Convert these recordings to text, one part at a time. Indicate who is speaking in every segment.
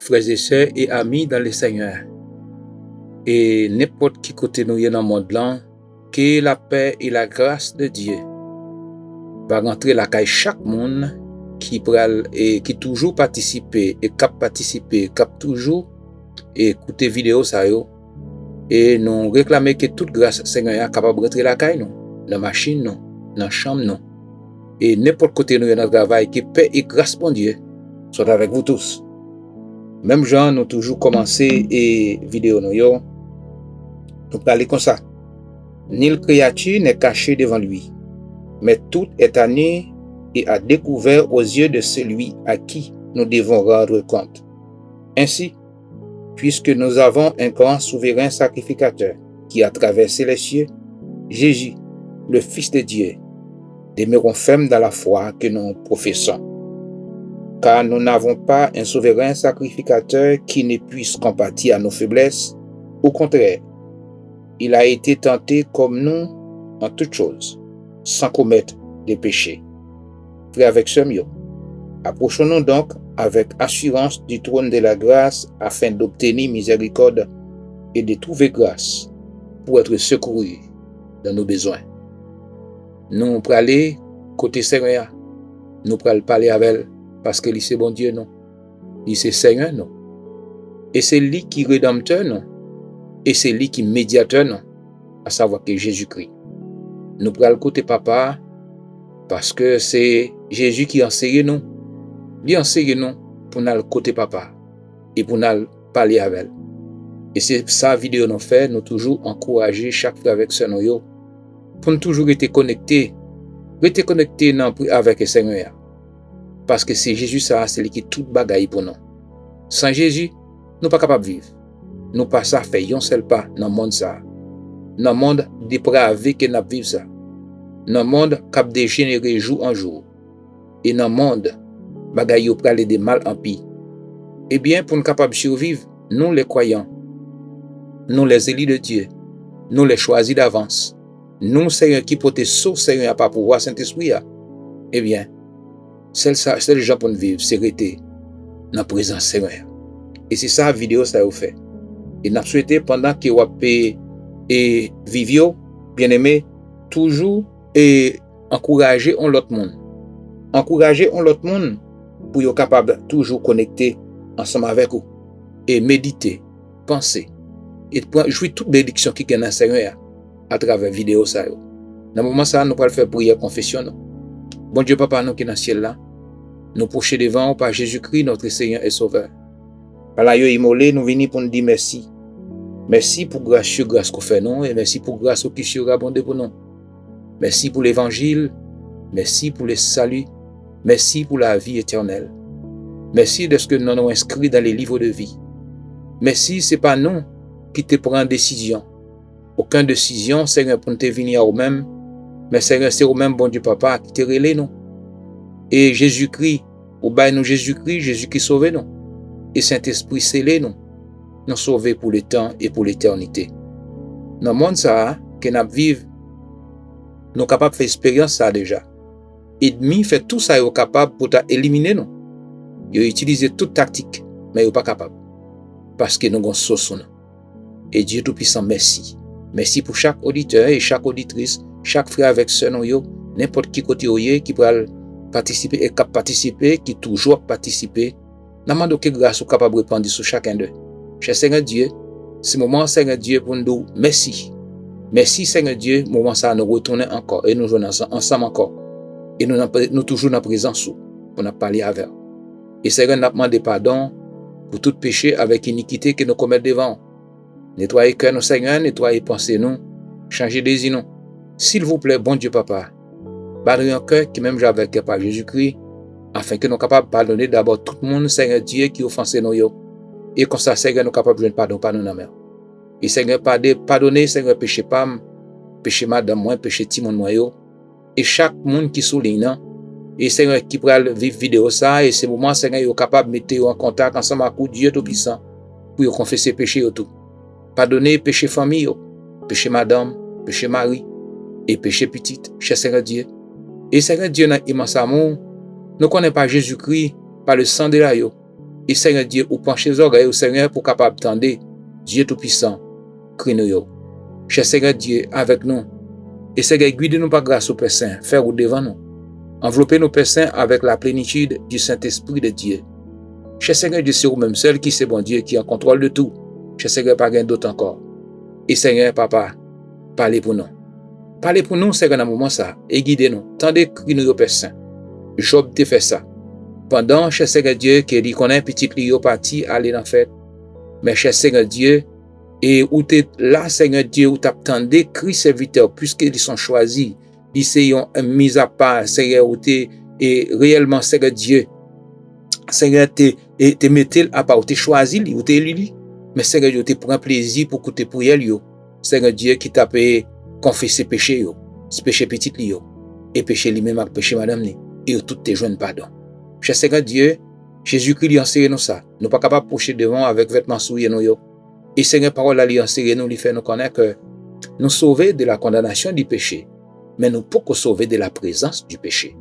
Speaker 1: frères et sœurs et amis dans le Seigneur. Et n'importe qui côté nous est dans le monde blanc, que la paix et la grâce de Dieu va rentrer la caille chaque monde qui pral et qui toujours participer et cap toujours et écouter vidéo ça yo et nous réclamer que toute grâce Seigneur est capable de rentrer la caille nous, dans la machine nous, dans la chambre nous. Et n'importe côté nous dans le travail, que paix et grâce bon Dieu soit avec vous tous. Même gens nous toujours commencé et vidéo nous yo, nous parler comme ça. Nul créature n'est caché devant lui, mais tout est à nu et à découvert aux yeux de celui à qui nous devons rendre compte. Ainsi, puisque nous avons un grand souverain sacrificateur qui a traversé les cieux, Jésus, le Fils de Dieu, demeurons fermes dans la foi que nous professons. Car nous n'avons pas un souverain sacrificateur qui ne puisse compatir à nos faiblesses. Au contraire, il a été tenté comme nous en toutes choses, sans commettre de péché. Frères avec sœurs, approchons-nous donc avec assurance du trône de la grâce afin d'obtenir miséricorde et de trouver grâce pour être secourus dans nos besoins. Nous prenons aller côté Seigneur, nous prenons parler avec elle parce que c'est bon Dieu, non. Il c'est Seigneur, non. Et c'est lui qui est rédempteur, non. Et c'est lui qui est médiateur, non. À savoir que Jésus-Christ. Nous prenons le côté papa parce que c'est Jésus qui enseigne nous. Il enseigne nous pour nous le côté papa et pour nous parler avec elle. Et c'est ça vidéo nous fait, nous toujours encourager chaque frère avec sœur nous pour nous toujours être connectés avec le Seigneur. Parce que c'est Jésus ça, c'est lui qui tout bagaille pour nous. Sans Jésus, nous pas capables de vivre. Nous pas ça fait un seul pas dans le monde ça. Dans le monde dépravé que nous vivons ça. Dans le monde qui a dégénéré jour en jour. Et dans le monde, bagaille yo prale de mal en pis. Eh bien, pour nous capables de survivre, nous les croyants, nous les élus de Dieu, nous les choisis d'avance, nous Seigneur qui porte sauf Seigneur pas pouvoir Saint-Esprit, eh bien, c'est le gens pour nous vivre, c'est rester dans la présence Seigneur. Et c'est ça la vidéo ça vous fait. Et nous souhaitons pendant que vous et vivio, bien aimé, toujours et encourager l'autre monde. Encourager l'autre monde pour être capable de toujours connecter ensemble avec vous et méditer, penser et jouer toute bénédiction qui est dans le Seigneur à travers vidéo ça. Dans le moment ça, nous allons faire prière confession. Bon Dieu Papa, nous qui est dans le ciel là, nous procher devant par Jésus-Christ, notre Seigneur et Sauveur. Par là, immolé, nous venons pour nous dire merci. Merci pour grâce qu'on fait nous et merci pour grâce qui sera abondée pour nous. Merci pour l'évangile, merci pour le salut, merci pour la vie éternelle. Merci de ce que nous avons inscrit dans les livres de vie. Merci, ce n'est pas nous qui te prenons décision. Aucune décision, Seigneur, pour nous te venir au même. Mais Seigneur, c'est au même bon Dieu Papa qui te relève nous. Et Jésus-Christ, au bail nous Jésus-Christ, Jésus qui sauve nous. Et Saint-Esprit scellé nous. Nous sauver pour le temps et pour l'éternité. Dans le monde ça, que nous vivons, nous sommes capables de faire expérience ça déjà. Ennemi fait tout ça, ils sont capables pour éliminer nous. Ils utilisent toute tactique, mais ils ne sont pas capables. Parce que nous avons sauce nous. Et Dieu Tout-Puissant, merci. Merci pour chaque auditeur et chaque auditrice, chaque frère avec sœur, n'importe qui côté qui peut participer et participer, qui toujours participer. Nous demandons que grâce soit capable de répondre sur chacun d'eux. Cher Seigneur Dieu, ce moment, Seigneur Dieu, pour nous dire merci. Merci, Seigneur Dieu, moment ça, nous retourner encore et nous jouons ensemble encore. Et nous toujours dans la présence pour nous parler avec. Et Seigneur, nous demandons pardon pour tout péché avec iniquité que nous commettons devant. Nettoyez cœur nous, Seigneur, nettoyez pensée nous, changez désir nous. S'il vous plaît, bon Dieu Papa, pardonnez un cœur qui même j'avais cœur par Jésus-Christ, afin que nous soyons capables de pardonner d'abord tout le monde, Seigneur Dieu, qui offense nous. Et comme ça, Seigneur, nous sommes capables de pardon par nous dans la Et Seigneur, pardonnez, Seigneur, péché Pam, péché madame moi, péché Timon moi. Et chaque monde qui souligne, et Seigneur, qui pourra vivre vidéo ça, et ces moments, Seigneur, vous capable de mettre en contact ensemble avec Dieu Tout-Puissant, pour confesser péché tout. Pardonnez péché famille, péché madame, péché mari, et péché petite, cher Seigneur Dieu. Et Seigneur Dieu, dans immense amour, nous ne connaissons pas Jésus-Christ par le sang de la yo. Et Seigneur Dieu, ou pencher les oreilles au Seigneur pour capable tendre Dieu Tout-Puissant, crie nous. Cher Seigneur Dieu, avec nous. Et Seigneur, guide-nous par grâce au Père Saint, faire route devant nous. Enveloppez nos Père Saint avec la plénitude du Saint-Esprit de Dieu. Cher Seigneur Dieu, c'est vous-même seul qui c'est bon Dieu, qui est en contrôle de tout. Cher Seigneur, pas rien d'autre encore. Et Seigneur, Papa, parlez pour nous. Parlez pour nous, Seigneur, dans un moment ça, et guidez-nous. Tendez crie nous au Père Saint. Job te fait ça. Pendant, cher Seigneur Dieu, qu'il dit qu'on a un petit Lio parti aller dans la fête. Mais cher Seigneur Dieu, et où tu es là, Seigneur Dieu, où tu attendais cri serviteur, puisqu'ils sont choisis, ils sont mis à part, Seigneur, où tu es réellement, Seigneur Dieu, Seigneur, tu mettez à part, où tu choisi, où tu élu, mais Seigneur Dieu, tu prends plaisir pour que tu prières, Seigneur Dieu, qui t'a confessé péché, ce péché petit, et péché lui-même, péché madame, et tout te joint pardon. Cher Seigneur Dieu, Jésus-Christ lui enseigne nous ça. Nous ne sommes pas capables de pocher devant avec vêtements souillés. Et Seigneur, parole lui enseigne nous, lui fait nous connaître que nous sauver de la condamnation du péché, mais nous ne pouvons pas sauver de la présence du péché.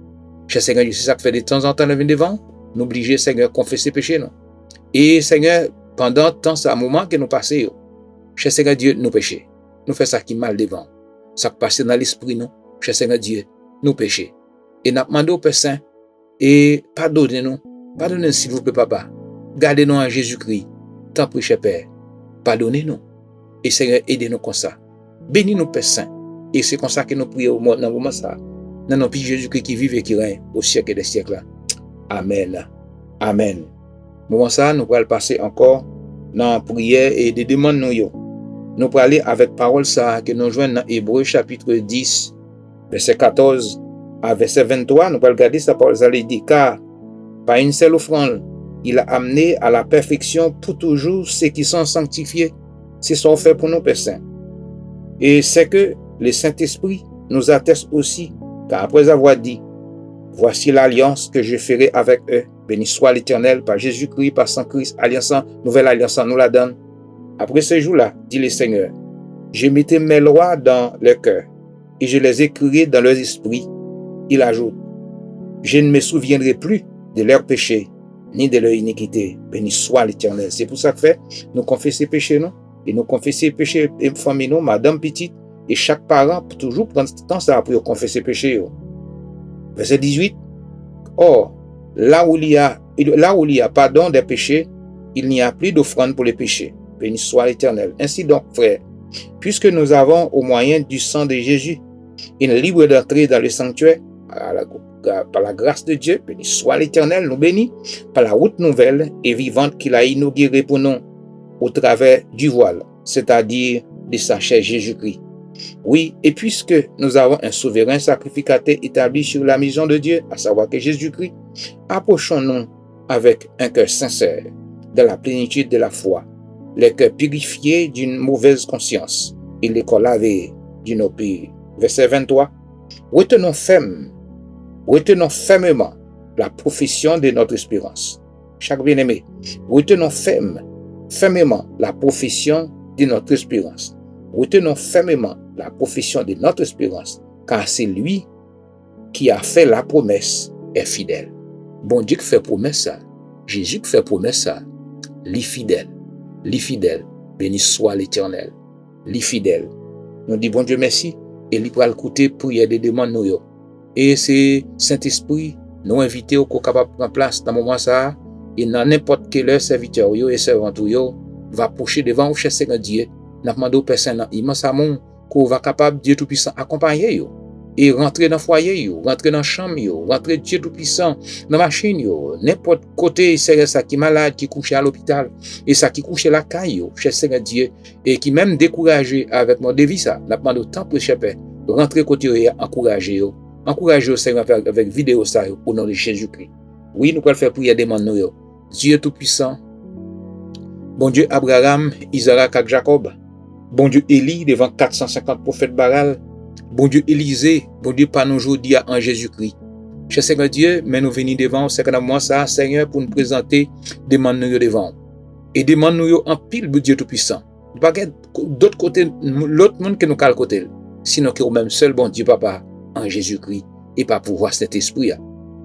Speaker 1: Cher Seigneur Dieu, c'est ça que fait de temps en temps nous venir devant, nous obliger, Seigneur, confesser péché. Non? Et Seigneur, pendant tant ce moment que nous passons, cher Seigneur Dieu, nous péchons. Nous faisons ça qui mal devant. Ça qui passe dans l'esprit, nous, cher Seigneur Dieu, nous péchons. Et nous demandons au Père Saint, et pardonnez-nous. Pardonnez-nous, s'il vous plaît, Papa. Gardez-nous en Jésus-Christ. Tant pis, cher Père. Pardonnez-nous. Et Seigneur, aidez-nous comme ça. Bénis-nous, Père Saint. Et c'est comme ça que nous prions dans le moment ça. Dans notre Père Jésus-Christ qui vive et qui règne au siècle des siècles. Amen. Amen. Moment ça, nous pourrons passer encore dans la prière et des demandes. Nous pourrons aller avec parole ça que nous joignons dans Hébreux chapitre 10, verset 14 à verset 23. Nous pourrons regarder sa parole. Ça dit, car par une seule offrande, il a amené à la perfection pour toujours ceux qui sont sanctifiés. C'est ce qu'on fait pour nous, Père Saint. Et c'est que le Saint-Esprit nous atteste aussi, car après avoir dit, voici l'alliance que je ferai avec eux, béni soit l'Éternel par Jésus-Christ, par son Christ, alliance, nouvelle alliance, nous la donne. Après ce jour-là, dit le Seigneur, je mettais mes lois dans leur cœur et je les écrirai dans leurs esprits. Il ajoute, je ne me souviendrai plus de leurs péchés, ni de leur iniquité. Béni soit l'Éternel. C'est pour ça que fait, nous confesser péché, non? Et nous confesser péché, famille, nous, madame petite, et chaque parent peut toujours prendre ce temps ça pour confesser péché. Verset 18. Or, là où il y a pardon des péchés, il n'y a plus d'offrande pour les péchés. Béni soit l'Éternel. Ainsi donc, frères, puisque nous avons au moyen du sang de Jésus une libre d'entrée dans le sanctuaire, par la grâce de Dieu, béni soit l'Éternel, nous bénit, par la route nouvelle et vivante qu'il a inaugurée pour nous au travers du voile, c'est-à-dire de sa chair Jésus-Christ. Oui, et puisque nous avons un souverain sacrificateur établi sur la maison de Dieu, à savoir que Jésus-Christ, approchons-nous avec un cœur sincère, dans la plénitude de la foi, les cœurs purifiés d'une mauvaise conscience et les corps lavés d'une péché. Verset 23. Retenons fermement la profession de notre espérance. Chaque bien-aimé, retenons fermement la profession de notre espérance. Retenons fermement la profession de notre espérance, car c'est lui qui a fait la promesse est fidèle. Bon Dieu qui fait promesse ça, Jésus qui fait promesse ça, l'ifidèle, béni soit l'Éternel, l'ifidèle. Nous disons bon Dieu merci, et lui pour l'écouter prière des demandes nous. Et c'est Saint-Esprit nous inviter au capable de prendre place dans le moment ça, et dans n'importe quel heure serviteur et servant va approcher devant au cher Seigneur Dieu. Nous demandons aux personnes immense amour qu'on va capable Dieu Tout-Puissant accompagner et rentrer dans le foyer, rentrer dans la chambre, rentrer Dieu Tout-Puissant dans la machine, n'importe côté, c'est ça qui est malade, qui couche à l'hôpital, et ça qui couche à la caille, cher Seigneur Dieu, et qui même découragé avec mon dévi ça, nous demandons autant pour cher Père, rentrer côté encourager au Seigneur avec vidéo ça au nom de Jésus-Christ. Oui, nous pouvons faire prière demande nous, Dieu Tout-Puissant, bon Dieu Abraham, Isaac et Jacob, bon Dieu Élie devant 450 prophètes Baal, bon Dieu Élisée, bon Dieu par nous aujourd'hui en Jésus-Christ. Cher Seigneur Dieu, mais nous venons devant, c'est que moi ça, Seigneur, pour nous présenter, demande-nous devant. Et demande-nous en pile de Dieu Tout-Puissant. Pas d'autre côté, l'autre monde que nous cal côté, sinon que même seul bon Dieu Papa en Jésus-Christ et pas pouvoir cet esprit.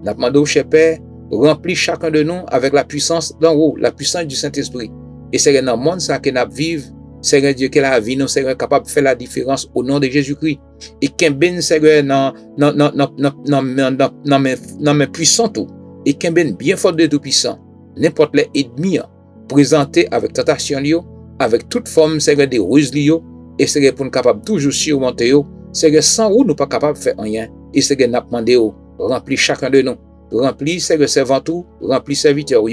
Speaker 1: Nous demandons, cher Père, remplis chacun de nous avec la puissance d'en haut, la puissance du Saint-Esprit. Et c'est dans le monde ça que nous vivons, Seigneur Dieu, que la vie nous Seigneur capable de faire la différence au nom de Jésus-Christ. Et qu'un ben Seigneur dans mes puissants tout. Et qu'un ben bien fort de tout puissant. N'importe les ennemis présentés avec tentation avec toute forme Seigneur de ruse et Seigneur pour nous capable toujours surmonter Seigneur sans où nous pas capable de faire rien. Et Seigneur n'a demandé remplis chacun de nous. Remplis Seigneur servant tout, remplis serviteurs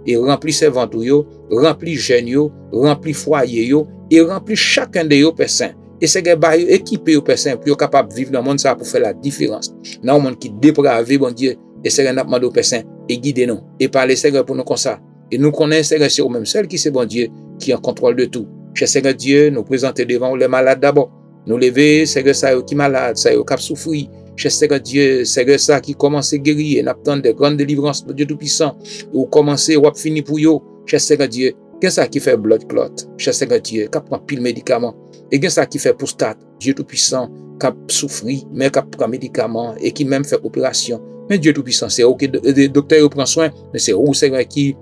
Speaker 1: et remplis servant tout remplis jeunes remplis foyer et remplis chacun de eux Père Saint. Et Seigneur ba équipé au Père Saint pour capable vivre dans le monde ça pour faire la différence. Dans le monde qui dépravé bon Dieu et Seigneur n'a demandé au Père Saint et guidez nous et parlez Seigneur pour nous comme ça. Et nous connaissons Seigneur c'est au même seul qui c'est bon Dieu qui est en contrôle de tout. Cher Seigneur Dieu, nous présenter devant les malades d'abord. Nous lever Seigneur ça qui malade, ça qui souffrir. Cher Seigneur Dieu, Seigneur ça qui commence à guérir et n'attend de grandes délivrances de Dieu Tout-Puissant. Ou commencer ou finir pour yo. Cher Seigneur Dieu, qu'est-ce ça qui fait blood clot? Cher Seigneur Dieu, qui prend pile médicament. Et qu'est-ce ça qui fait prostate? Dieu Tout-Puissant, qui souffrir, mais qui prend médicament et qui même fait opération. Mais Dieu Tout-Puissant, c'est OK, le docteur prend soin, mais c'est où Seigneur qui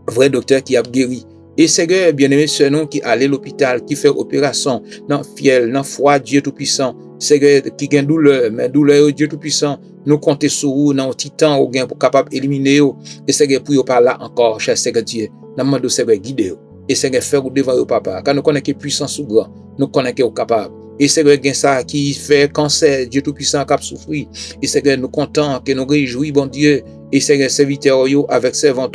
Speaker 1: vrai docteur qui a guéri. Et Seigneur, bien-aimé, c'est nous qui allons à l'hôpital, qui fait opération, dans fiel, dans foi, Dieu Tout-Puissant. Seigneur, qui gagne douleur, mais douleur, Dieu Tout-Puissant, nous comptons sur vous, dans un petit temps, au gain pour capable éliminer. Et Seigneur, pour vous par là encore, cher Seigneur Dieu, nous demandons Seigneur, guider. Et Seigneur, faire vous devant vous, papa. Quand nous connaissons puissance ou grand, nous connaissons capable. Et Seigneur, gain ça qui fait cancer, Dieu Tout-Puissant, qui a souffert. Et Seigneur, nous contents, que nous réjouis, bon Dieu. Et Seigneur, serviteur, avec servant,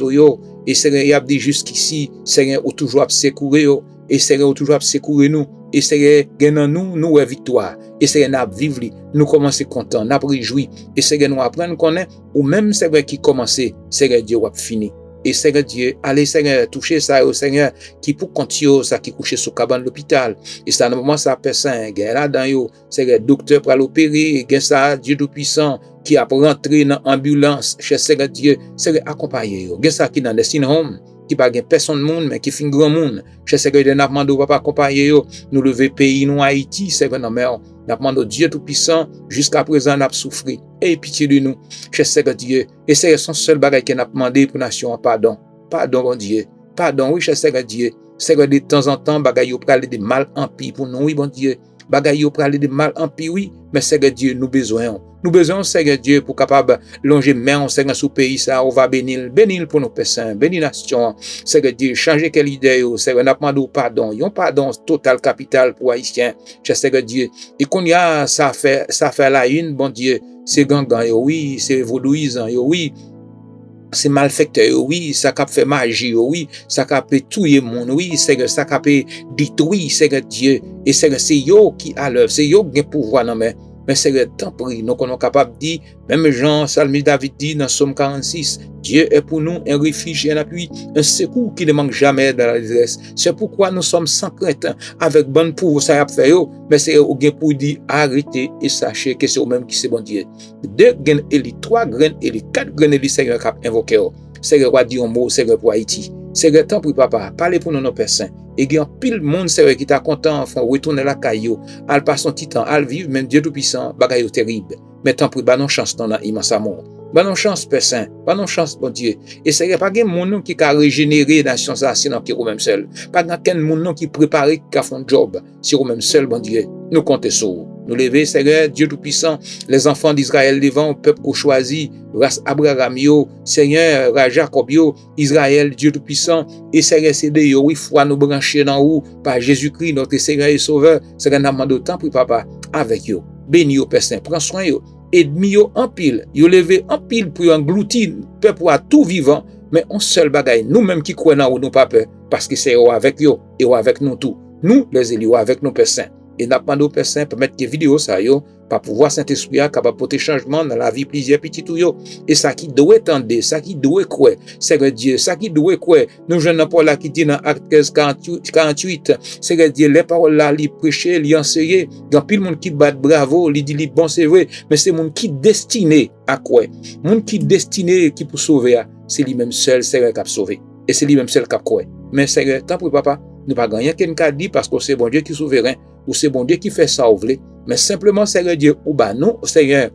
Speaker 1: et Seigneur, il a dit jusqu'ici, Seigneur, ou toujours à secourir, et Seigneur, ou toujours à secourir nous, et Seigneur, gagnant nous est victoire, et Seigneur, nous vivre, nous commencer content, nous réjouir, et Seigneur, nous apprendre qu'on est, ou même Seigneur qui commence, Seigneur Dieu, ou fini. Et Seigneur Dieu, allez Seigneur, toucher ça au Seigneur, qui pour continuer ça, qui couche sur cabane de l'hôpital. Et ça, normalement, ça personne, là dans yo, Seigneur, docteur pour l'opérer, et ça, Dieu Tout-Puissant, qui a rentré dans l'ambulance, chez Seigneur Dieu, Seigneur, accompagné yo. Ça qui dans des sin home, qui pas personne monde, mais qui fait grand monde. Chez Seigneur Dieu, n'a demandé papa accompagner yo, nous lever pays, nous Haïti, Seigneur, non, mais n'a demandé Dieu Tout-Puissant, jusqu'à présent, n'a souffert. Et pitié de nous, cher Seigneur Dieu. Et c'est son seul bagage qu'il a demandé pour la nation, pardon. Pardon, bon Dieu. Pardon, oui, cher Seigneur Dieu. Seigneur, de temps en temps, bagage yo prale de mal en pire pour nous, oui, bon Dieu. Bagage yo prale de mal en pire, oui. Mais Seigneur Dieu, nous besoin. Nous besoin, Seigneur Dieu, pour capable longer main, Seigneur, sous pays, ça, on va bénir pour nos personnes, bénir nation. Seigneur Dieu, changer quelle idée, Seigneur, n'a demandé pardon. Yon pardon total capital pour Haïtiens, cher Seigneur Dieu. Et qu'on y a, ça fait la une, bon Dieu. C'est gangan, oui, c'est vaudouisant, oui, c'est malfecteur, oui, ça cap fait magie, oui, ça cap tuer monde, oui, c'est ça cap détruire, c'est Dieu, et c'est yo qui a l'œuvre, c'est yo qui a pouvoir, non, mais c'est le temps pris, nous sommes capables de dire, même Jean, Salmi David dit dans Somme 46, Dieu est pour nous un refuge et un appui, un secours qui ne manque jamais dans la détresse. C'est pourquoi nous sommes sans crainte, avec bonne pouvoir, ça a fait, mais c'est au gain pour dire, arrêtez et sachez que c'est au même qui c'est bon Dieu. 2 graines Élie, 3 graines Élie, 4 graines Élie, Seigneur qui a invoqué. Seigneur va dire un mot, Seigneur pour Haïti. Seigneur, temps pour papa, parlez pour nous, nos Père Saint. Et il y a pile monde, Seigneur, qui t'a content, enfin, retourner la caillou, al passe son petit temps, al vivre, même Dieu Tout-Puissant, bagaille terrible. Mais tant pour, bah non chance dans l'immense amour. Bah non chance, Père Saint. Bah non chance, bon Dieu. Et Seigneur, pas de monde qui a régénéré la science, sinon qui est au même seul. Pas de monde qui prépare, qui a fait un job, c'est au même seul, bon Dieu. Nous comptons sur vous. Nous lever, Seigneur, Dieu Tout-Puissant, les enfants d'Israël devant au peuple qu'on choisit, race Abraham, Seigneur, Jacob, Israël, Dieu Tout-Puissant, et Seigneur, c'est de oui, foi nous brancher dans vous, par Jésus-Christ, notre Seigneur et Sauveur, Seigneur, nous demandons temps pour papa, avec vous. Béni au Père Saint, prends soin vous. Ennemi en pile, vous levez en pile pour engloutir, peuple à tout vivant, mais on seul bagaille, nous-mêmes qui croyons en nous, pas peur, parce que c'est avec vous, et avec nous tout. Nous, les élus, avec nos Père Saint. Et n'a pas de Père Saint permettre que vidéo ça par pouvoir Saint-Esprit capable porter changement dans la vie plusieurs petits tout yo et ça qui doit entendre ça qui doit croire c'est Dieu ça qui doit croire nous jeunes Paul là qui dit dans Acte 15 48 c'est Dieu les paroles là li prêcher li enseigner dans pile monde qui bat bravo li dit li bon c'est vrai mais c'est monde qui destiné à quoi monde qui destiné qui pour sauver c'est lui même seul c'est qui a sauvé et c'est lui même seul qui a quoi mais c'est tant pour papa nous pas gagner quelqu'un dit parce que c'est bon Dieu qui souverain ou c'est bon Dieu qui fait ça ou voulez mais simplement Seigneur Dieu ou bah non Seigneur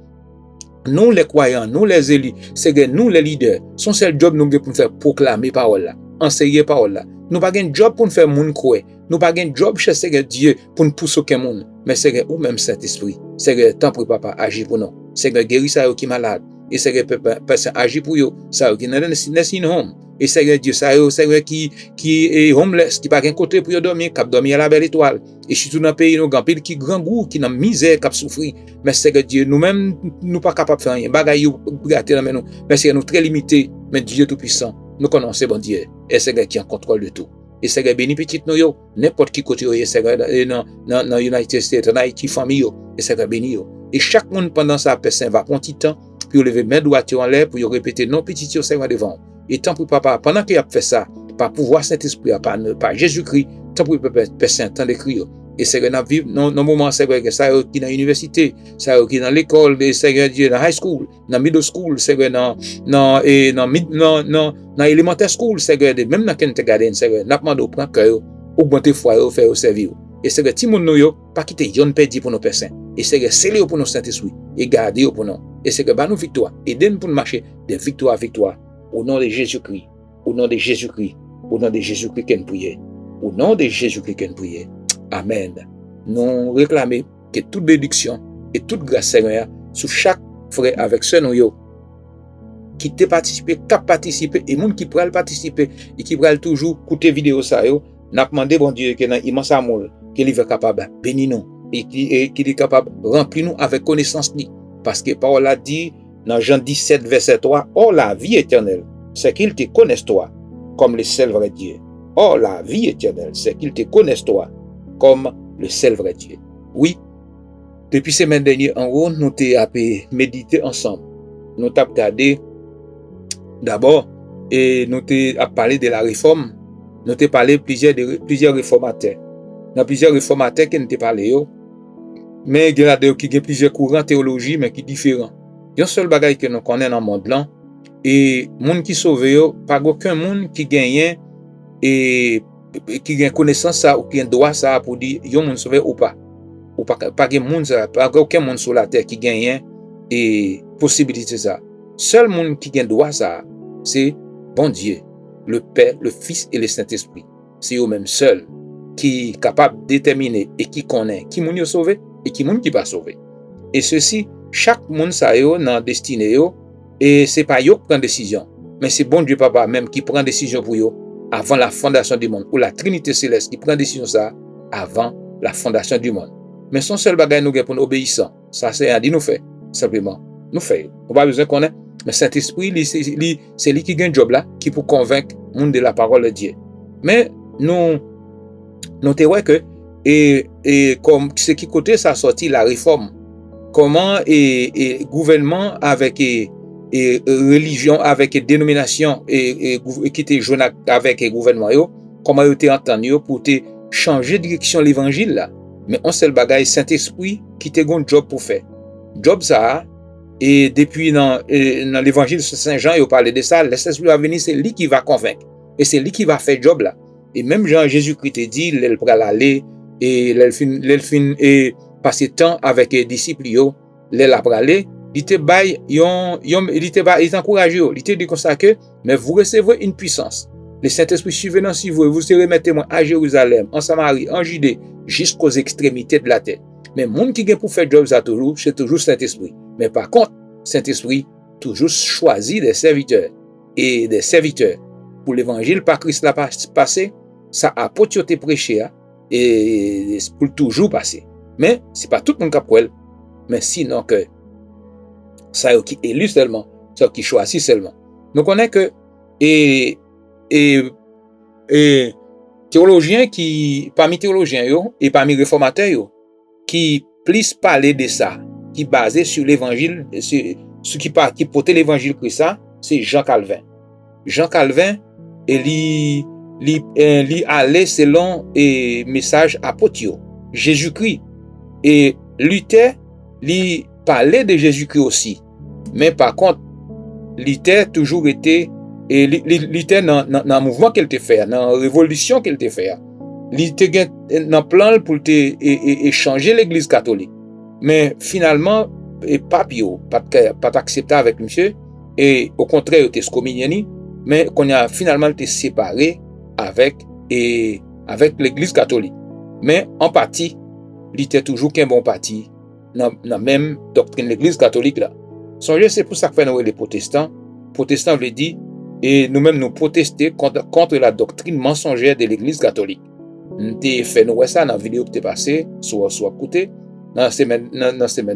Speaker 1: nous les croyants, nous les élus, c'est que nous les leaders, son seul job nous pour faire proclamer parole là, enseigner parole là. Nous pas un job pour faire moun croire. Nous pas un job chez Seigneur Dieu pour nous pousser aucun monde, mais c'est que ou même Saint-Esprit. C'est que temps pour papa agir pour nous. C'est que guérir ça qui malade et c'est que personne agir pour eux, ça qui dans nursing home. Et c'est que Dieu ça c'est qui est homeless, qui pas un côté pour dormir, cap dormir à la belle étoile. Et surtout dans pays nous grand pile qui grand goût, qui dans misère, cap souffrir. Mais c'est que Dieu nous-mêmes nous pas capable faire rien. Bagaille yo gâter dans nous. Mais c'est que nous très limités, mais Dieu tout puissant. Nous connaissons bon Dieu. Et c'est qui en contrôle de tout. Et c'est que béni petit nous yo, n'importe qui côté yo, c'est que dans United States, dans Haïti famille yo, et c'est que béni yo. Et chaque monde pendant sa personne va prendre petit temps pour lever main droite en l'air pour répéter non petit yo Seigneur devant. Et tant pour papa pendant qu'il a fait ça, par pouvoir Saint-Esprit par Jésus-Christ, tant pour personne temps d'écrire. Et c'est que nous vivons dans moment c'est que ça qui dans l'université, ça qui dans l'école, c'est que Dieu dans high school, dans middle school, c'est que dans élémentaire school, c'est que même dans kindergarten, c'est que n'a demandé au prendre cœur, augmenter foi faire au servir. Et c'est que ti moun nou yo pas quitter yon perdu pour nos personnes. Et c'est que sceller pour nos Saint-Esprit et garder pour nous. Et c'est que ba nous victoire, aider nous pour marcher de victoire à victoire au nom de Jésus-Christ. Au nom de Jésus-Christ. Au nom de Jésus-Christ qu'on prie. Au nom de Jésus-Christ qu'on prie. Amen. Nous réclamons que toute bénédiction et toute grâce Seigneur sur chaque frère avec ce nous qui te participer, qui participer et monde qui pourra participer et qui pourra toujours écouter vidéo ça yo, n'a demandé bon Dieu que dans immense amour qu'il est capable bénir nous et qu'il est capable remplir nous avec connaissance ni parce que parole a dit dans Jean 17 verset 3, oh la vie éternelle, c'est qu'il te connaisse toi comme le seul vrai Dieu. Oh la vie éternelle, c'est qu'il te connaisse toi comme le seul vrai Dieu. Oui, depuis semaine dernière, en gros, nous t'avons médité ensemble. Nous t'avons regardé d'abord et nous t'avons parlé de la réforme. Nous t'avons parlé plusieurs réformateurs. Dans plusieurs réformateurs qui nous t'avons parlé, mais il y a plusieurs courants théologie, mais qui sont différents. Il y a un seul bagage que nous connaissons dans le monde là, et les gens qui sauvent, pas aucun monde qui gagne et qui a connaissance ça ou qui a droit ça pour dire yon moun sauvé ou pas aucun monde sur la terre qui gagne et possibilité ça. Seul monde qui a droit ça c'est bon Dieu, le Père, le Fils et le Saint-Esprit. C'est eux même seuls qui est capable de déterminer et qui connaît qui moun yo sauvé et qui moun qui pas sauvé. Et ceci chaque monde ça yo dans destiné yo et c'est pas yo qui prend décision, mais c'est bon Dieu papa même qui prend décision pour yo avant la fondation du monde, ou la Trinité céleste qui prend décision ça avant la fondation du monde. Mais son seul bagage nous pour nous obéissant, ça c'est à dire nous fait simplement, nous fait. On pas besoin qu'on ait, mais Saint-Esprit c'est lui qui gagne job là, qui pour convaincre le monde de la parole de Dieu. Mais nous te voyons que et comme ce qui côté ça sorti la réforme, comment et gouvernement avec et religion avec dénomination et qui était jeune avec gouvernement yo comment yo te entendu pour te changer direction l'évangile là mais on seul bagage Saint-Esprit qui te gon job pour faire job ça et depuis dans l'évangile de Saint Jean il parlait de ça le Saint-Esprit va venir c'est lui qui va convaincre et c'est lui qui va faire job là et même Jean Jésus-Christ te dit il va aller et l'elfin et passer temps avec les disciples yo il va aller il te bail il t'encourage il te dit comme ça que mais vous recevrez une puissance le Saint-Esprit survenant sur vous et vous serez mes témoins à Jérusalem en Samarie en Judée jusqu'aux extrémités de la terre mais monde qui vient pour faire job ça toujours c'est toujours Saint-Esprit mais par contre Saint-Esprit toujours choisi des serviteurs et des serviteurs pour l'évangile par Christ la passé ça a potioté prêcher et pour toujours passer mais c'est pas tout le monde qui a mais sinon que ça qui élu seulement, ça qui choisit seulement. Nous connaissons que et théologiens qui parmi théologiens yo et parmi réformateurs yo qui plus parler de ça, qui basé sur l'évangile, ce qui portait l'évangile Christ ça, c'est Jean Calvin. Jean Calvin et lui allait selon et message apôtre Jésus-Christ et Luther lui parlait de Jésus-Christ aussi. Mais par contre, Luther toujours été et Luther dans le mouvement qu'elle te fait, dans la révolution qu'elle te fait. Luther dans plan pour te changer l'église catholique. Mais finalement, et pape yo pas accepté avec monsieur et au contraire était communioni mais qu'on a finalement été séparé avec l'église catholique mais en partie il était toujours qu'un bon parti dans même doctrine de l'église catholique là. Songez c'est pour ça que fait nous les protestants veut dire et nous-mêmes nous protester contre la doctrine mensongère de l'église catholique. Nous fait nous ça dans la vidéo qui est passée soit côté dans semaine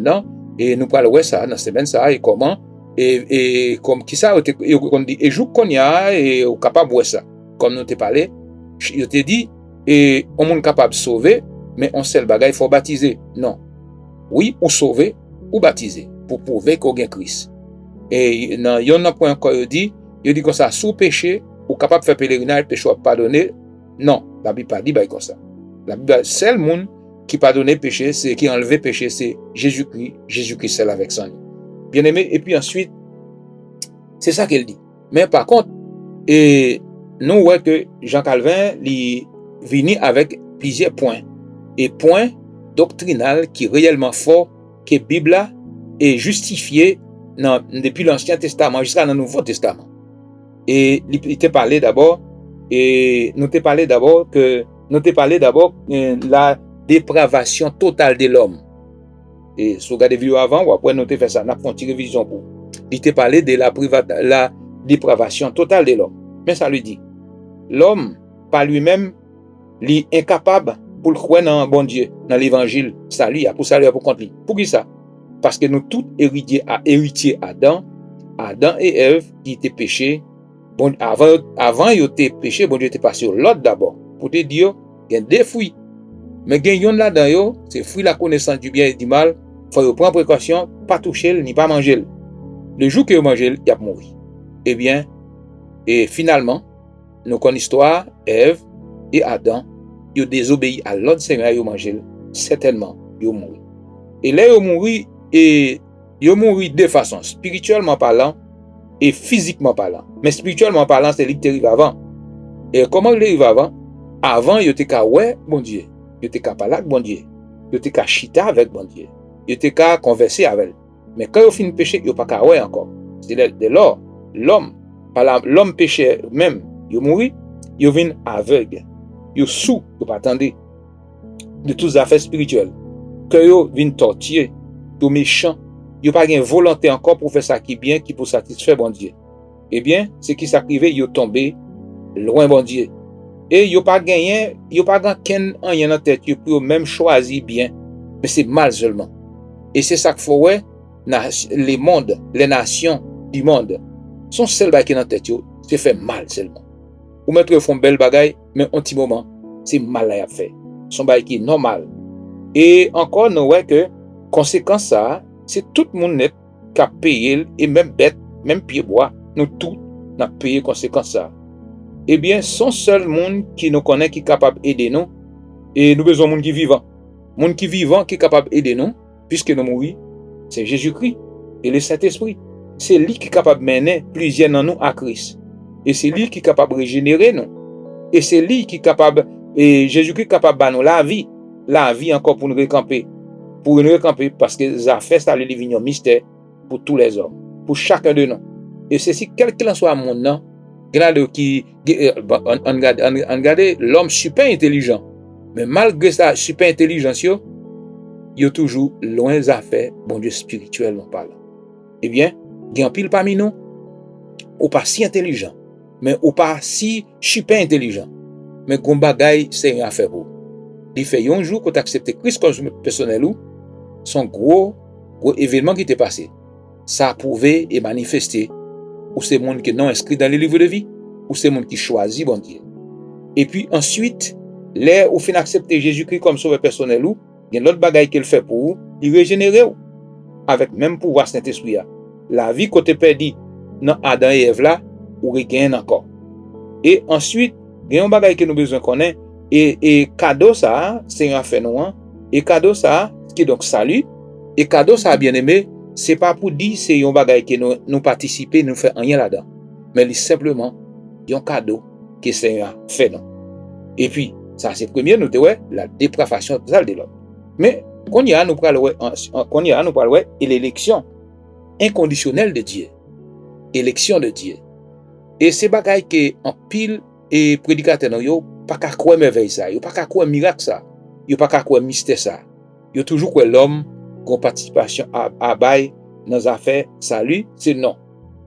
Speaker 1: là et nous parlons ça dans semaine ça et comment et comme qui ça on dit et jour qu'on y a et capable de ça comme nous t'ai parlé je t'ai dit et on est capable de sauver mais on seul bagage il faut baptiser non oui ou sauver ou baptiser pour prouver qu'on gagne Christ et dans yon point encore il dit comme ça sous péché ou capable de faire pèlerinage péché pardonner non la Bible pas dit comme ça la Bible seul monde qui pardonne péché c'est qui enlever péché c'est Jésus-Christ seul avec son bien aimé et puis ensuite c'est ça qu'elle dit mais par contre et nous voyons que Jean Calvin il vient avec plusieurs points et points doctrinal qui réellement fort que Bible est justifié depuis l'Ancien Testament jusqu'à le Nouveau Testament et il t'a parlé d'abord et nous t'a parlé d'abord la dépravation totale de l'homme et si vous regardez vidéo avant ou après nous t'a fait ça n'a pas une révision pour il t'a parlé de la dépravation totale de l'homme mais ça lui dit l'homme par lui-même il est incapable pour le croire dans bon Dieu dans l'évangile salut pour salut pour contre lui pour qui ça parce que nous tous héritiers Adam et Ève qui étaient péchés bon avant ils étaient péchés bon Dieu était passé sur l'autre d'abord pour te dire il y a deux fruits mais il y a là-dedans yo c'est fruit la connaissance du bien et du mal faut prendre précaution pas toucher ni pas manger le jour que vous mangez il y a mourir eh bien et finalement nous connaissons l'histoire Ève et Adam ils ont désobéi à l'ordre Seigneur ils ont mangé certainement ils ont mouru et là ils ont mouru et ils ont mouru de façon spirituellement parlant et physiquement parlant mais spirituellement parlant c'est lui qui arrive avant et comment il arrive avant il était qu'à ouais bon Dieu il était qu'à parler avec bon Dieu il était qu'à chita avec bon Dieu il était qu'à converser avec lui mais quand il finit péché il pas qu'à ouais encore c'est de l'or l'homme péché même il mouru il vient aveugle il sous il pas attendre de toutes les affaires spirituelles que il vient torturer tout méchant il pas gain volonté encore pour faire ça qui bien qui pour satisfaire bon Dieu eh bien ce qui s'arrive il tombé loin bon Dieu et il pas gagné ken rien dans tête pour même choisir bien mais c'est mal seulement et c'est ça qu'il faut ouais les mondes les nations du monde sont celles qui dans tête c'est fait mal seulement ou mettre font belle bagaille mais un petit moment c'est mal à faire son bail qui est normal et encore nous ouais que conséquence ça c'est tout le monde net qui a payé et même bête même pied bois nous tous n'a payé conséquence ça eh bien son seul monde qui nous connaît qui est capable d'aider nous et nous besoin monde qui vivant qui est capable d'aider nous puisque nous mourons c'est Jésus-Christ et le Saint-Esprit c'est lui qui est capable de mener plusieurs dans nous à Christ et c'est lui qui est capable de régénérer nous et c'est lui qui est capable et Jésus-Christ est capable de nous la vie encore pour nous recamper parce que ça fait ça le divin mystère pour tous les hommes pour chacun de nous et c'est si quel qu'il en soit mon nom qui on regarde l'homme super intelligent mais malgré sa super intelligence il est toujours loin des affaires bon Dieu spirituellement parlant eh bien il y a un pile parmi nous ou pas si intelligent mais ou pas si super intelligent mais qu'on bagaille c'est une affaire pour il fait un jour qu'on accepte Christ comme personnel ou son gros événement qui était passé ça a prouvé et manifesté ou c'est monde qui non inscrit dans le livre de vie ou c'est monde qui choisit bon Dieu et puis ensuite les ou fin accepter Jésus-Christ comme sauveur personnel ou il y a l'autre bagaille qu'il fait pour vous il régénérer avec même pouvoir Saint-Esprit la vie côté perdu dans Adam et Ève là ou regagne encore et ensuite il y a un bagaille que nous besoin connaître et cadeau ça c'est un fait nous et cadeau ça qui donc salut et cadeau ça bien aimé c'est pas pour dire c'est un bagaille que nous participer nous fait rien là-dedans mais simplement un cadeau que c'est un fait non et puis ça c'est premier nous ouais la dépravation totale de l'homme mais Qu'on y a, nous parlons, et l'élection inconditionnelle de Dieu. Élection de Dieu. Et c'est bagaille que en pile et prédicateur non yo pas qu'à croire merveille ça, yo pas qu'à croire miracle ça, yo pas qu'à croire mystère ça. Yo toujours que l'homme gon participation à bail dans affaires salut, c'est non.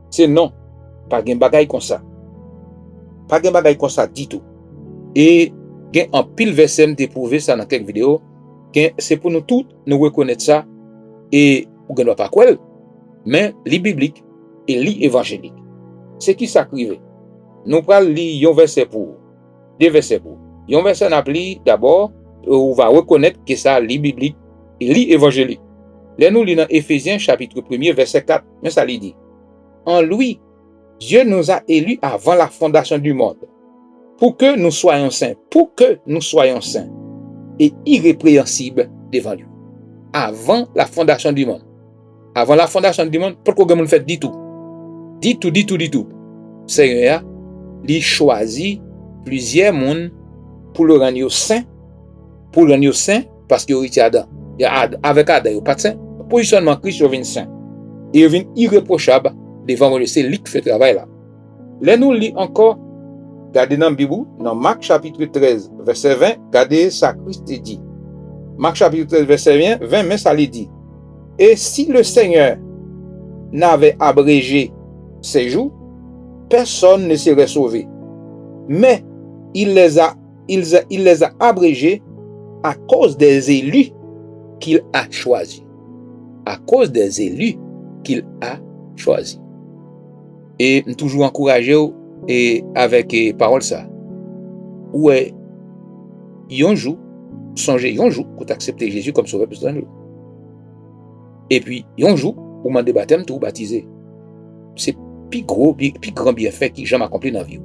Speaker 1: C'est non. Pas gen bagaille comme ça. Pas gen bagaille comme ça du tout. Et gen en pile verset m'te prouver ça dans quelques vidéos, c'est pour nous tous nous reconnaître ça et ou gen pas croire mais li biblique et li évangélique. C'est qui ça crive. Nous pral li yon verset pour deux versets pour. Yon verset n'a li d'abord on va reconnaître que ça li biblique et li évangélique. Là nous lit dans Éphésiens chapitre 1er verset 4, mais ça lui dit en lui Dieu nous a élus avant la fondation du monde pour que nous soyons saints, et irrépréhensibles devant lui. Avant la fondation du monde. Avant la fondation du monde, pourquoi vous fait dit tout? Dit tout. Seigneur, il choisit plusieurs monde pour le rendre saint, parce que il Adam. Avec Adam, il pas saint. Positionnement Christ il vient saint. Il vient irréprochable devant Dieu. C'est lui qui fait le travail là. Là nous lit encore, regardez dans la Bible, dans Marc chapitre 13, verset 20, regardez ça Christ dit. Marc chapitre 13, verset 20, mais ça lui dit. Et si le Seigneur n'avait abrégé ces jours, personne ne serait sauvé. Mais il les a abrégés à cause des élus qu'il a choisis. À cause des élus qu'il a choisis. Et toujours encouragé et avec parole ça. Ouais, un jour, songez un jour pour accepter Jésus comme sauveur personnel. Et puis, un jour, pour m'en baptême, tout baptisé. C'est plus grand bienfait qui jamais accompli dans la vie.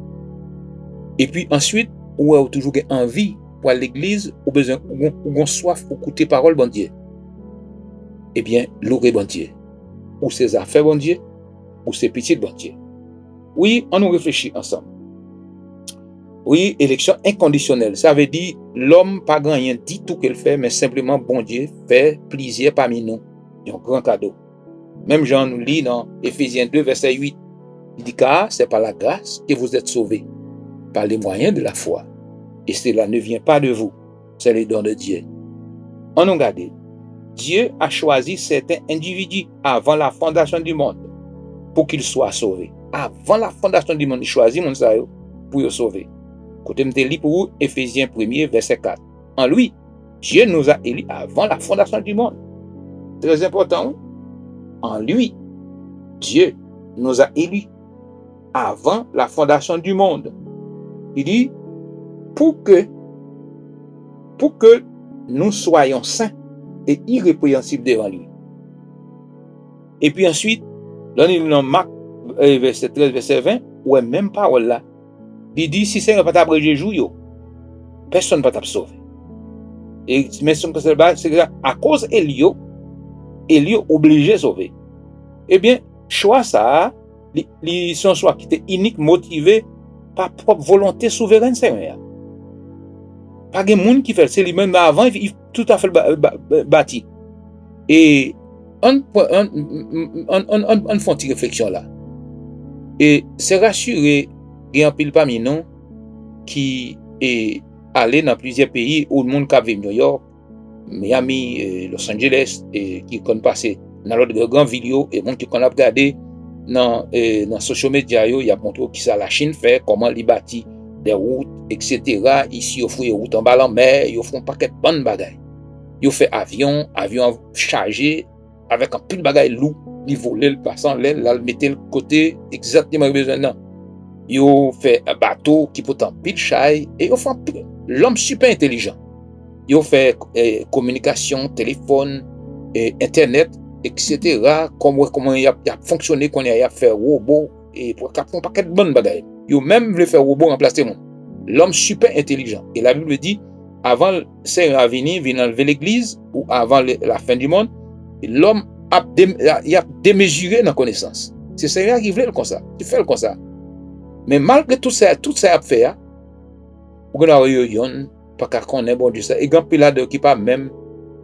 Speaker 1: Et puis ensuite, ou a toujours envie pour aller à l'église, ou besoin, ou soif pour écouter parole bon Dieu. Eh bien, l'aurait bon Dieu. Ou ses affaires bon Dieu, ou ses petites bon Dieu. Oui, on nous réfléchit ensemble. Oui, élection inconditionnelle. Ça veut dire, l'homme pas grand rien dit tout qu'il fait, mais simplement bon Dieu fait plaisir parmi nous. Un grand cadeau. Même Jean nous lit dans Éphésiens 2, verset 8. Il dit car c'est par la grâce que vous êtes sauvés, par les moyens de la foi. Et cela ne vient pas de vous, c'est le don de Dieu. On nous regarde. Dieu a choisi certains individus avant la fondation du monde pour qu'ils soient sauvés. Avant la fondation du monde, il choisit mon ça pour les sauver. Côté me lit pour vous Éphésiens 1er, verset 4. En lui, Dieu nous a élus avant la fondation du monde. Très important. En lui, Dieu nous a élus avant la fondation du monde. Il dit pour que nous soyons saints et irrépréhensibles devant lui. Et puis ensuite, dans Marc verset 13, verset 20, ouais même parole là, il dit si c'est pas abrégé jour, personne ne peut te sauver. Et mais c'est à cause Elio obligé de sauver. Eh bien, choix ça, ils sont choix qui étaient uniques, motivés par propre volonté souveraine Seigneur. Pas de monde qui fait c'est lui-même avant, il tout à fait bâti. Et on fait une réflexion là. Et c'est rassuré, il y a un pile parmi nous qui est allé dans plusieurs pays où le monde qui vient New York, Miami, Los Angeles, et qui connaît passer dans l'autre grand vidéo, et monde qui connaît regardé dans social media, il y a montré qui ça la Chine fait, comment il bâtit des routes, etc. Ici, il faut des routes en bas en mer, ils font un paquet de bonnes bagailles. Ils font avion chargé avec un pile de bagailles lourd, ils volent le passant, là, le mettent le côté exactement besoin. Ils font un bateau qui peut en pile chaille, et ils font l'homme super intelligent. Ils font communication, téléphone, internet, etc. Comment il a fonctionné, qu'on a fait robot, et pour faire un paquet de bonnes bagailles. Ils même voulu faire robot remplacer le monde. L'homme super intelligent. Et la Bible dit, avant le Seigneur à venir enlever l'église, ou avant la fin du monde, l'homme a démesuré dans la connaissance. C'est le Seigneur qui voulait comme ça. Il fait comme ça. Mais malgré tout ça a fait, on a pas qu'à connaître bon Dieu ça. Et quand Pilate qui pas même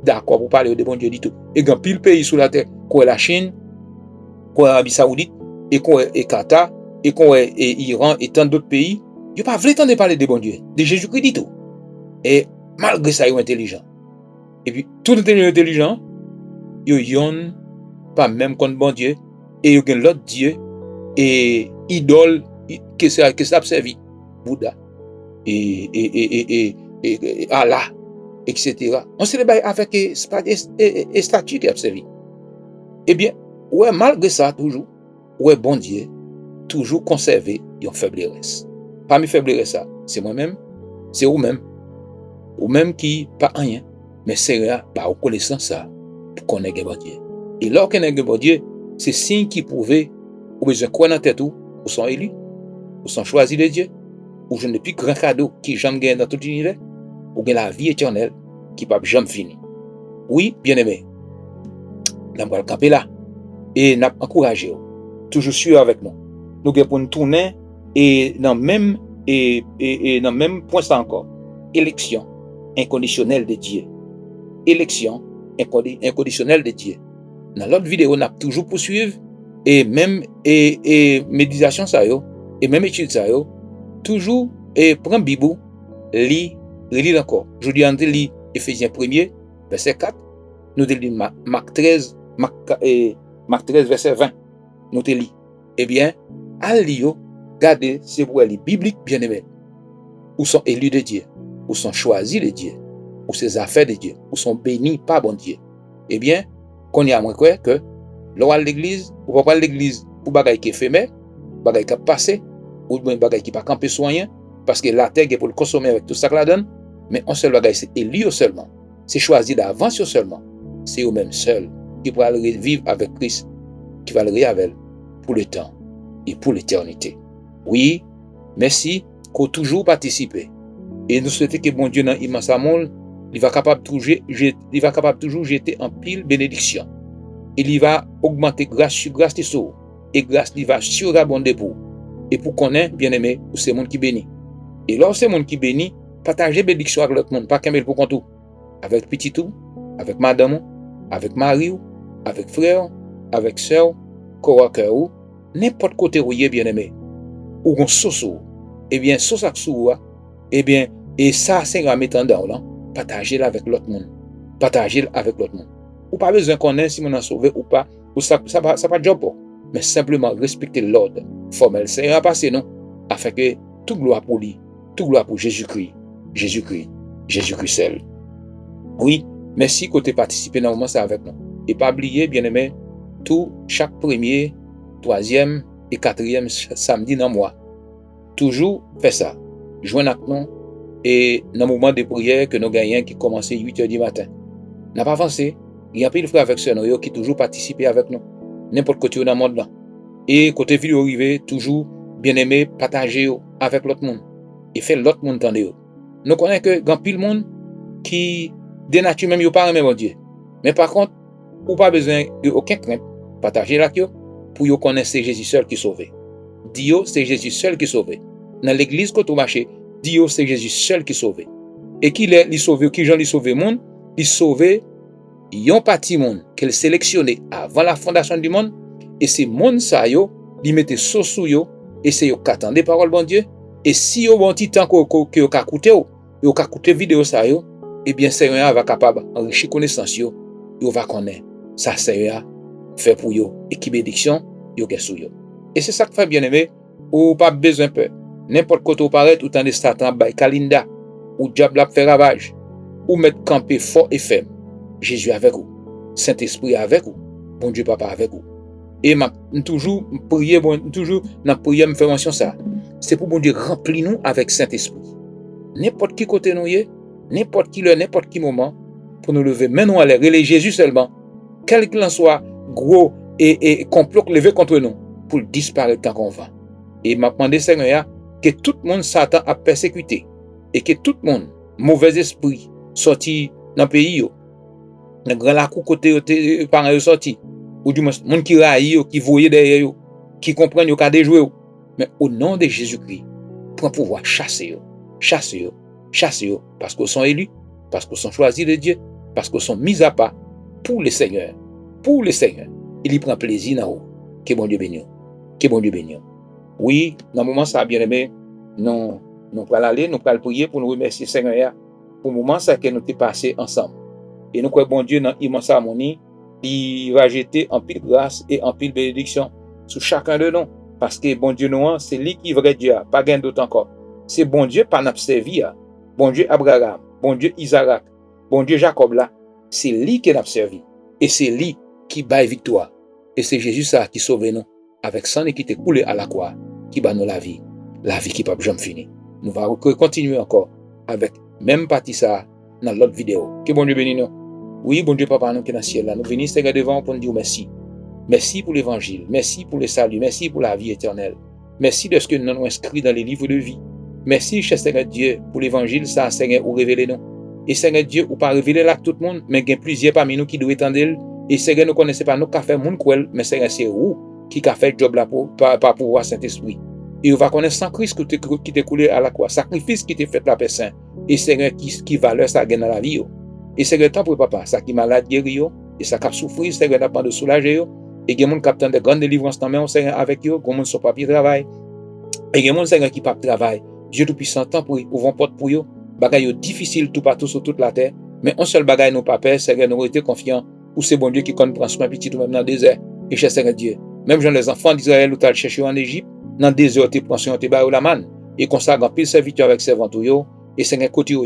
Speaker 1: d'accord pour parler de bon Dieu du tout. Et grand pile pays sur la terre, quoi la Chine, quoi l'Arabie Saoudite, et quoi et Qatar, et quoi et Iran, et tant d'autres pays, ils pas voulu entendre parler de bon Dieu, de Jésus-Christ du tout. Et malgré ça, ils sont intelligents. Et puis, tout intelligent, ils n'ont pas même contre bon Dieu, et ils ont l'autre Dieu, et idole, que ça a servi, Bouddha, et Allah, etc. On se débat avec des statues qui a servi. Eh bien, ouais, malgré ça, toujours, ouais, bon Dieu, toujours conserver une faiblesse. Parmi faiblesses, c'est moi-même, c'est vous-même. Vous-même qui pas rien, mais c'est là, par connaissance ça, pour connaître bon Dieu. Et lorsqu'on a bon Dieu, c'est signe qui prouvait, ou besoin quoi dans tête ou sont élus, ou sont choisis de Dieu, ou je n'ai plus grand cadeau qui jamais gagne dans tout l'univers, ou gagne la vie éternelle qui pas jamais finir. Oui, bien aimé, nous allons camper là et nous encourager, toujours sûr avec nous. Nous allons pour nous tourner et dans même dans même point ça encore, élection inconditionnelle de Dieu. Élection inconditionnelle de Dieu. Dans l'autre vidéo, on a toujours poursuivre et même et méditation ça yo et même étude ça yo toujours et prendre Bible lit encore. Je dis entre lit Éphésiens 1er verset 4, nous lit Marc 13 verset 20. Nous lit. Eh bien, à lire, regardez c'est pour les bibliques bien-aimés. Où sont élus de Dieu, où sont choisis de Dieu, où ces affaires de Dieu, où sont bénis par bon Dieu. Eh bien, qu'on y a moins quoi que l'on à l'église, ou pas à l'église pour bagaille qui est éphémère, bagaille qui a passé, ou bien bagaille qui pas camper soigné, parce que la terre est pour le consommer avec tout ça que la donne, mais on seul bagaille c'est élu seulement, c'est choisi d'avance seulement, c'est eux-mêmes seuls qui pourront vivre avec Christ, qui va le révéler pour le temps et pour l'éternité. Oui, merci qu'on toujours participer. Et nous souhaitons que bon Dieu dans l'immense amour, il va capable toujours jeter en pile bénédiction. Il va augmenter grâce sur grâce de sous et grâce il va surabonder pour. Et pour qu'on ait bien aimé, c'est monde qui bénit. Et lorsque c'est monde qui bénit, partagez bénédiction avec l'autre monde, pas qu'un pour compte tout. Avec petit tout, avec madame, avec mari, avec frère, avec soeur, coworker ou n'importe côté où il est bien aimé. Ou qu'on sauce, eh bien sauce avec sous, eh bien et ça c'est en mettant dans là, partagez-le avec l'autre monde. Partagez-le avec l'autre monde. Ou pas besoin qu'on ait si on a sauvé ou pas, ou ça pas job, mais simplement respecter l'ordre formel. C'est à passer non, afin que toute gloire pour lui, toute gloire pour Jésus-Christ, Jésus-Christ seul. Oui, merci que tu aies participé dans le moment ça avec nous. Et pas oublier, bien aimé, tout chaque premier, troisième et quatrième samedi dans le mois. Toujours fait ça. Joignez avec nous et dans le moment de prière que nous gagnons qui commence à 8h du matin. N'a pas avancé. Il y a plein de frères avec sœurs qui toujours participent avec nous. N'importe côté dans le monde là. Et côté vidéo arrivé, toujours bien aimé, partager avec l'autre monde. Et faire l'autre monde entendre. Nous connaissons que grand pile monde qui de nature même, il pas même Dieu. Mais par contre, ou pas besoin de aucun crainte. Partager là pour vous connaître c'est Jésus seul qui sauve. Dieu c'est Jésus seul qui sauve. Dans l'église quand on marche, Dieu c'est Jésus seul qui sauve. Et qui il sauve, qui Jean il sauve monde, il sauve yon parti monde qu'elle sélectionné avant la fondation du monde et ces monde ça yo, il mettait sous yo et c'est yo qu'attendait parole bon Dieu et si yo bon petit temps que yo ka écouter yo ka écouter vidéo ça yo, eh bien Seigneur va capable enrichir connaissance yo va connaître ça Seigneur fait pour yo et qui bénédiction yo gain sou yo. Et c'est ça que fait bien aimé ou pas besoin peur. N'importe quoi tu paraît tout temps de Satan by Kalinda ou diable a fait ravage ou mettre camper fort et ferme. Jésus avec vous, Saint-Esprit avec vous, bon Dieu Papa avec vous. Et toujours prier, toujours dans la prière, me faire mention ça. C'est pour bon Dieu remplir nous avec Saint-Esprit. N'importe qui côté nous y est, n'importe qui l'heure, n'importe qui moment, pour nous lever, maintenant à l'air, et Jésus seulement, quel qu'il en soit, gros et complot levé contre nous, pour disparaître quand on va. Et m'a demandé Seigneur que tout le monde Satan a persécuté et que tout le monde mauvais esprit sorti dans le pays le grand la côté parents sorti ou du monde qui raille qui voyait derrière qui comprennent yo ka déjouer mais au nom de Jésus-Christ prend pouvoir chasser parce qu'ils sont élus parce qu'ils sont choisis de Dieu parce que sont mis à part pour le Seigneur. Pour le Seigneur. Il y prend plaisir dans vous. Que bon Dieu bénisse. Que bon Dieu bénisse. Oui, dans le moment, ça a bien aimé. Nous allons aller, nous allons prier pour nous remercier le Seigneur pour le moment ça que nous avons passé ensemble. Et nous croyons bon Dieu dans l'immense harmonie, il va jeter en pile grâce et en pile bénédiction sur chacun de nous. Parce que bon Dieu, nous, c'est lui qui est vrai Dieu, pas gain d'autre encore. C'est bon Dieu par notre servi, bon Dieu Abraham, bon Dieu Isaac, bon Dieu Jacob là, c'est lui qui n'a servi. Et c'est lui qui baille victoire. Et c'est Jésus ça qui sauve nous avec sang qui était coulé à la croix, qui bat nous la vie qui ne peut jamais finir. Nous allons continuer encore avec même partie ça dans l'autre vidéo. Que bon Dieu bénisse nous. Oui, bon Dieu Papa, nous qui est dans le ciel là, nous venons Seigneur devant pour nous dire merci. Merci pour l'évangile, merci pour le salut, merci pour la vie éternelle. Merci de ce que nous avons inscrit dans les livres de vie. Merci, cher Seigneur Dieu, pour l'évangile, ça, Seigneur, ou révéler nous. Et Seigneur Dieu, ou pas révéler là tout le monde, mais il y a plusieurs parmi nous qui doivent entendre. Et Seigneur, nous ne connaissons pas nous qui fait monde cruel, mais Seigneur, c'est vous qui a fait le job là par pouvoir Saint-Esprit. Et on va connaître sans Christ qui t'est coulé à la croix, sacrifice qui t'est fait la paix saint. Et Seigneur, qui valeur ça gagne dans la vie. Et Seigneur, tant pour papa, ça qui malade guéri, et ça qui souffrir, Seigneur, n'a pas de soulager. Et il y a des gens qui ont de grandes délivrances dans le Seigneur avec eux, qui ont son papier travail. Et il y a des gens, Seigneur, qui ne travail. Dieu Tout-Puissant, tant pour eux, ouvrons porte pour eux. Bagaille difficile tout partout sur toute la terre. Mais un seul bagaille nous pas peur, Seigneur, nous été confiants. Ou c'est bon Dieu qui compte prendre soin petit ou même dans le désert. Et cher Seigneur Dieu, même genre les enfants d'Israël où tu as cherché en Égypte, dans le désert, tu prends soin, tu as la manne. Et comme ça, grand pile serviteur avec servant tout yo. Et Seigneur, côté yo,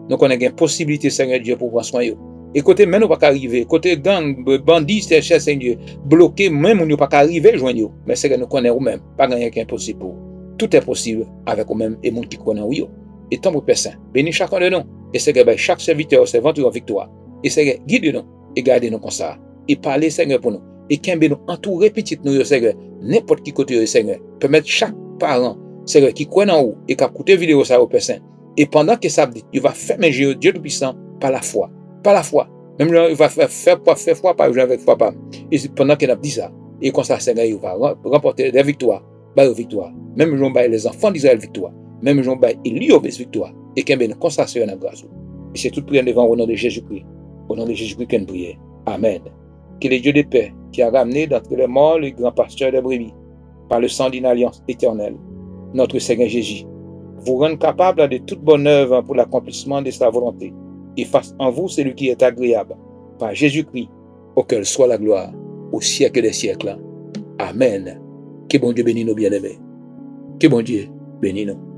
Speaker 1: nous connaissons une possibilité, Seigneur Dieu, pour prendre soin yo. Et côté même nous pas arriver, côté gang, bandit, cher Seigneur, bloqué, même nous pas arriver joindre yo. Mais Seigneur, nous connaissons nous-mêmes, pas rien qui est impossible pour. Tout est possible avec nous-mêmes et monde qui connaît yo. Et tant pour Père Saint, bénis chacun de nous. Et Seigneur, chaque serviteur, servante en victoire. Et Seigneur, guide-nous et gardez-nous comme ça. Et parlez, Seigneur, pour nous. Et qu'un nous entourer petit nous, Seigneur, n'importe qui côté, Seigneur. Permettre chaque parent, Seigneur, qui croit en vous et qui a écouté vidéo ça au Père Saint. Et pendant que ça dit, il va fermer Dieu Tout-Puissant par la foi. Par la foi. Même il va faire foi par exemple avec papa. Et pendant qu'il a dit ça, et comme ça, Seigneur, il va remporter des victoires. Bah, victoire. Même Jean Baye, les enfants d'Israël, victoire. Même Jean Baye, il lui obéit victoire. Et qu'il y ait une consacration à la grâce. Et c'est tout prière devant au nom de Jésus-Christ. Au nom de Jésus-Christ qu'on prie. Amen. Que le Dieu de paix, qui a ramené d'entre les morts le grand pasteur des brebis, par le sang d'une alliance éternelle, notre Seigneur Jésus, vous rende capable de toute bonne œuvre pour l'accomplissement de sa volonté, et fasse en vous celui qui est agréable, par Jésus-Christ, auquel soit la gloire, au siècle des siècles. Amen. Que bon Dieu bénisse nos bien-aimés. Que bon Dieu bénisse nous.